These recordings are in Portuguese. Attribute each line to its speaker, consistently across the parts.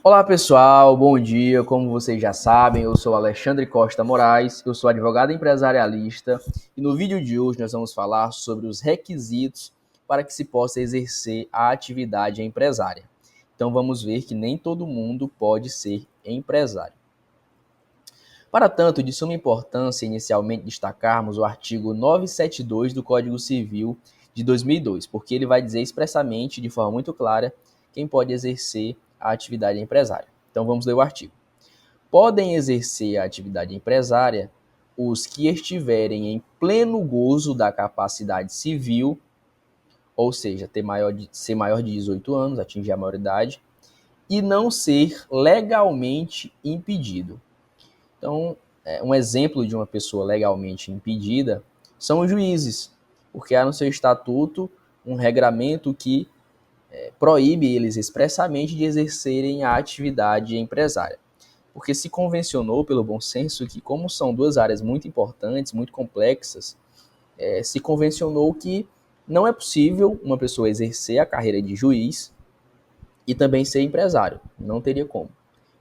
Speaker 1: Olá pessoal, bom dia. Como vocês já sabem, eu sou Alexandre Costa Moraes, eu sou advogado empresarialista e no vídeo de hoje nós vamos falar sobre os requisitos para que se possa exercer a atividade empresária. Então vamos ver que nem todo mundo pode ser empresário. Para tanto, de suma importância inicialmente destacarmos o artigo 972 do Código Civil de 2002, porque ele vai dizer expressamente, de forma muito clara, quem pode exercer a atividade empresária. Então vamos ler o artigo. Podem exercer a atividade empresária os que estiverem em pleno gozo da capacidade civil, ou seja, ser maior de 18 anos, atingir a maioridade, e não ser legalmente impedido. Então, um exemplo de uma pessoa legalmente impedida são os juízes, porque há no seu estatuto um regramento que proíbe eles expressamente de exercerem a atividade empresária. Porque se convencionou, pelo bom senso, que como são duas áreas muito importantes, muito complexas, se convencionou que não é possível uma pessoa exercer a carreira de juiz e também ser empresário. Não teria como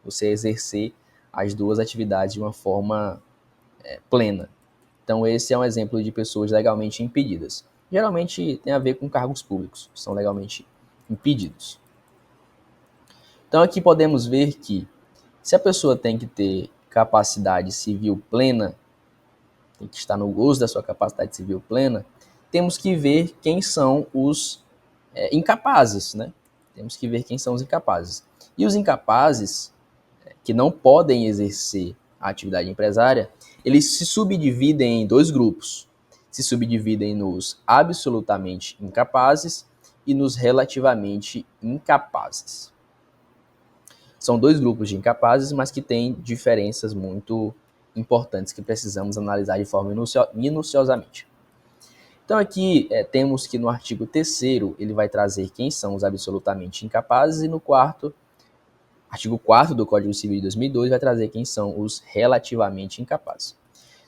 Speaker 1: você exercer as duas atividades de uma forma plena. Então, esse é um exemplo de pessoas legalmente impedidas. Geralmente tem a ver com cargos públicos, que são legalmente impedidos. Então, aqui podemos ver que se a pessoa tem que ter capacidade civil plena, tem que estar no gozo da sua capacidade civil plena, temos que ver quem são os incapazes, né? Temos que ver quem são os incapazes. E os incapazes, que não podem exercer a atividade empresária, eles se subdividem em dois grupos. Se subdividem nos absolutamente incapazes e nos relativamente incapazes. São dois grupos de incapazes, mas que têm diferenças muito importantes que precisamos analisar de forma minuciosamente. Então aqui temos que no artigo 3º ele vai trazer quem são os absolutamente incapazes e no artigo 4º do Código Civil de 2002 vai trazer quem são os relativamente incapazes.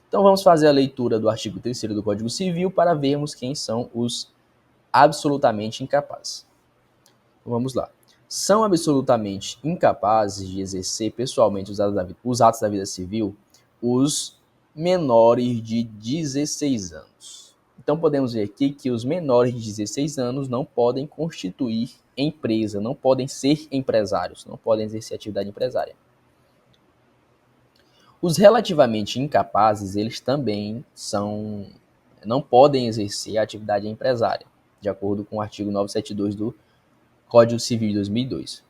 Speaker 1: Então vamos fazer a leitura do artigo 3º do Código Civil para vermos quem são os absolutamente incapazes. Então, vamos lá. São absolutamente incapazes de exercer pessoalmente os atos da vida civil os menores de 16 anos. Então podemos ver aqui que os menores de 16 anos não podem constituir empresa, não podem ser empresários, não podem exercer atividade empresária. Os relativamente incapazes, eles também não podem exercer a atividade empresária, de acordo com o artigo 972 do Código Civil de 2002.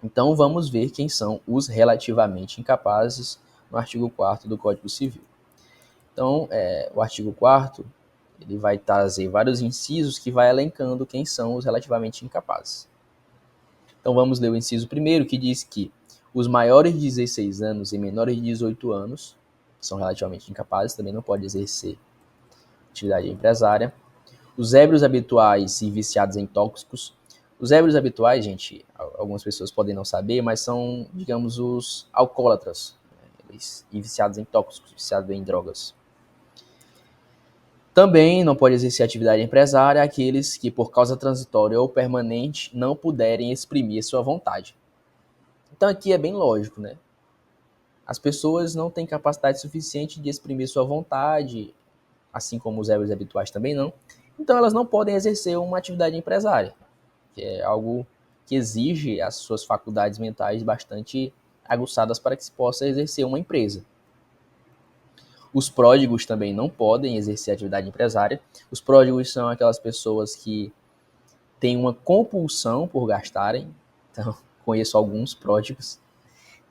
Speaker 1: Então vamos ver quem são os relativamente incapazes no artigo 4º do Código Civil. Então, o artigo 4º ele vai trazer vários incisos que vai elencando quem são os relativamente incapazes. Então vamos ler o inciso 1º, que diz que os maiores de 16 anos e menores de 18 anos são relativamente incapazes, também não podem exercer atividade empresária. Os ébrios habituais e viciados em tóxicos. Os ébrios habituais, gente, algumas pessoas podem não saber, mas são, digamos, os alcoólatras, né? E viciados em tóxicos, viciados em drogas. Também não pode exercer atividade empresária aqueles que, por causa transitória ou permanente, não puderem exprimir sua vontade. Então aqui é bem lógico, né? As pessoas não têm capacidade suficiente de exprimir sua vontade, assim como os ébrios habituais também não. Então elas não podem exercer uma atividade empresária, que é algo que exige as suas faculdades mentais bastante aguçadas para que se possa exercer uma empresa. Os pródigos também não podem exercer atividade empresária. Os pródigos são aquelas pessoas que têm uma compulsão por gastarem. Então, conheço alguns pródigos.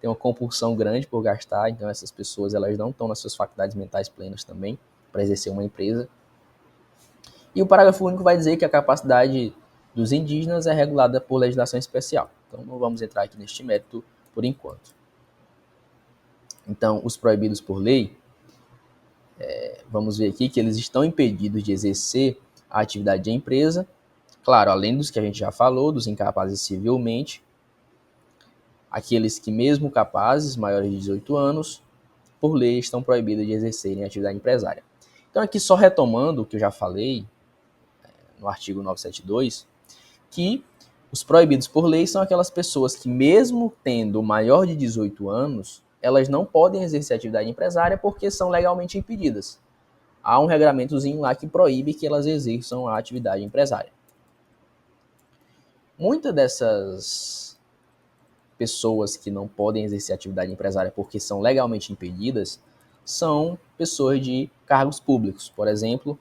Speaker 1: Tem uma compulsão grande por gastar, então essas pessoas elas não estão nas suas faculdades mentais plenas também para exercer uma empresa. E o parágrafo único vai dizer que a capacidade dos indígenas é regulada por legislação especial. Então não vamos entrar aqui neste mérito por enquanto. Então, os proibidos por lei, vamos ver aqui que eles estão impedidos de exercer a atividade de empresa, claro, além dos que a gente já falou, dos incapazes civilmente, aqueles que mesmo capazes, maiores de 18 anos, por lei estão proibidos de exercerem a atividade empresária. Então aqui só retomando o que eu já falei no artigo 972, que Os proibidos por lei são aquelas pessoas que, mesmo tendo maior de 18 anos, elas não podem exercer atividade empresária porque são legalmente impedidas. Há um regramentozinho lá que proíbe que elas exerçam a atividade empresária. Muitas dessas pessoas que não podem exercer atividade empresária porque são legalmente impedidas são pessoas de cargos públicos. Por exemplo,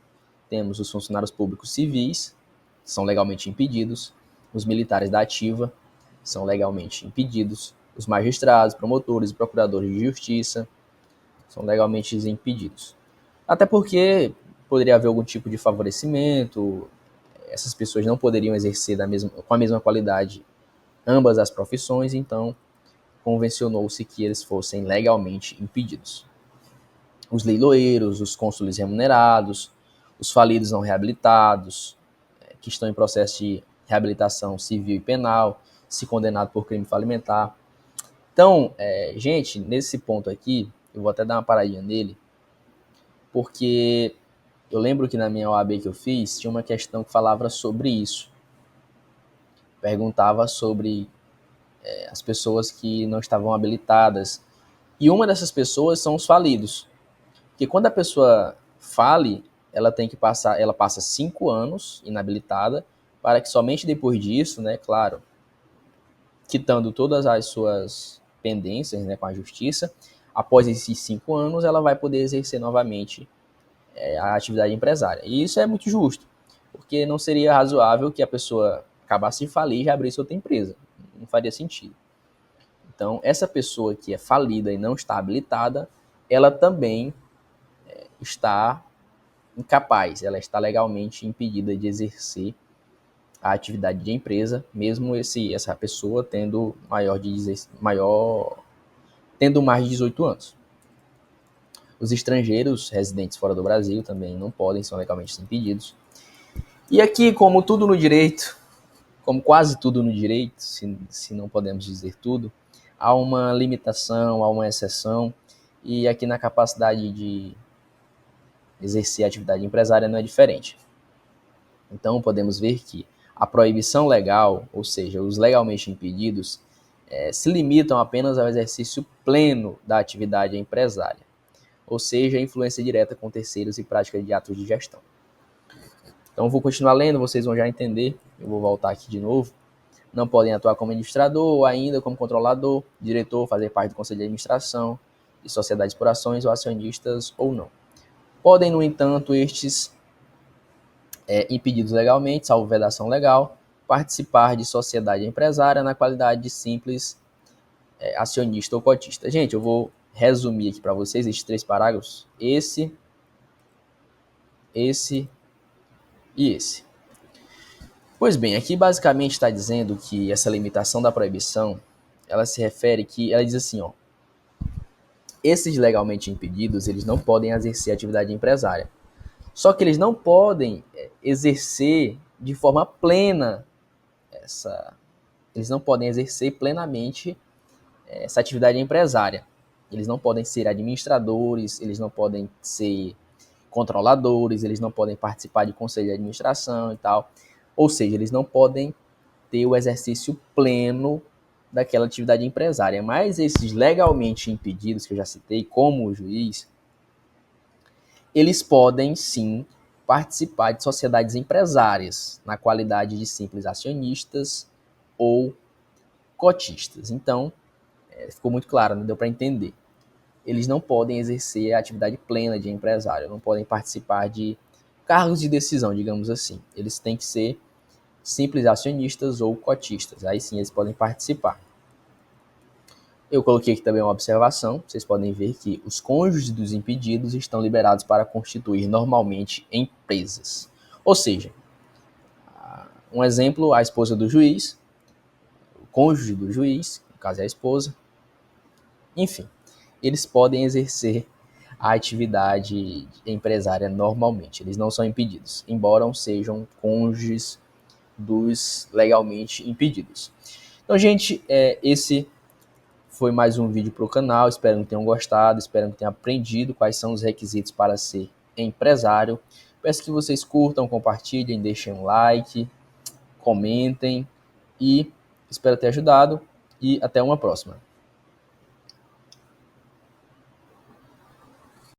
Speaker 1: temos os funcionários públicos civis, que são legalmente impedidos, os militares da ativa são legalmente impedidos, os magistrados, promotores e procuradores de justiça são legalmente impedidos. Até porque poderia haver algum tipo de favorecimento, essas pessoas não poderiam exercer com a mesma qualidade ambas as profissões, então convencionou-se que eles fossem legalmente impedidos. Os leiloeiros, os cônsules remunerados, os falidos não reabilitados, que estão em processo de reabilitação civil e penal, se condenado por crime falimentar. Então, gente, nesse ponto aqui, eu vou até dar uma paradinha nele, porque eu lembro que na minha OAB que eu fiz, tinha uma questão que falava sobre isso. Perguntava sobre as pessoas que não estavam habilitadas. E uma dessas pessoas são os falidos. Porque quando a pessoa fale, ela passa 5 anos inabilitada, para que somente depois disso, né, claro, quitando todas as suas pendências, né, com a justiça, após esses 5 anos, ela vai poder exercer novamente a atividade empresária. E isso é muito justo, porque não seria razoável que a pessoa acabasse de falir e já abrisse outra empresa. Não faria sentido. Então, essa pessoa que é falida e não está habilitada, ela também está incapaz, ela está legalmente impedida de exercer a atividade de empresa, mesmo essa pessoa tendo tendo mais de 18 anos. Os estrangeiros residentes fora do Brasil também não podem, são legalmente impedidos. E aqui, como tudo no direito, como quase tudo no direito, se não podemos dizer tudo, há uma limitação, há uma exceção, e aqui na capacidade de exercer a atividade empresária não é diferente. Então, podemos ver que a proibição legal, ou seja, os legalmente impedidos, se limitam apenas ao exercício pleno da atividade empresária, ou seja, a influência direta com terceiros e prática de atos de gestão. Então, vou continuar lendo, vocês vão já entender, eu vou voltar aqui de novo. Não podem atuar como administrador ou ainda como controlador, diretor, fazer parte do conselho de administração, de sociedades por ações ou acionistas ou não. Podem, no entanto, estes impedidos legalmente, salvo vedação legal, participar de sociedade empresária na qualidade de simples acionista ou cotista. Gente, eu vou resumir aqui para vocês esses 3 parágrafos, esse e esse. Pois bem, aqui basicamente está dizendo que essa limitação da proibição, ela se refere que, ela diz assim, ó, esses legalmente impedidos, eles não podem exercer atividade empresária. Só que eles não podem exercer de forma plena eles não podem exercer plenamente essa atividade empresária. Eles não podem ser administradores, eles não podem ser controladores, eles não podem participar de conselho de administração e tal. Ou seja, eles não podem ter o exercício pleno daquela atividade empresária. Mas esses legalmente impedidos que eu já citei, como o juiz, eles podem sim participar de sociedades empresárias na qualidade de simples acionistas ou cotistas. Então, ficou muito claro, não deu para entender. Eles não podem exercer a atividade plena de empresário, não podem participar de cargos de decisão, digamos assim. Eles têm que ser simples acionistas ou cotistas. Aí sim eles podem participar. Eu coloquei aqui também uma observação. Vocês podem ver que os cônjuges dos impedidos estão liberados para constituir normalmente empresas. Ou seja, um exemplo, a esposa do juiz, o cônjuge do juiz, no caso é a esposa, enfim, eles podem exercer a atividade empresária normalmente. Eles não são impedidos, embora sejam cônjuges dos legalmente impedidos. Então, gente, esse foi mais um vídeo para o canal. Espero que tenham gostado, espero que tenham aprendido quais são os requisitos para ser empresário. Peço que vocês curtam, compartilhem, deixem um like, comentem e espero ter ajudado e até uma próxima.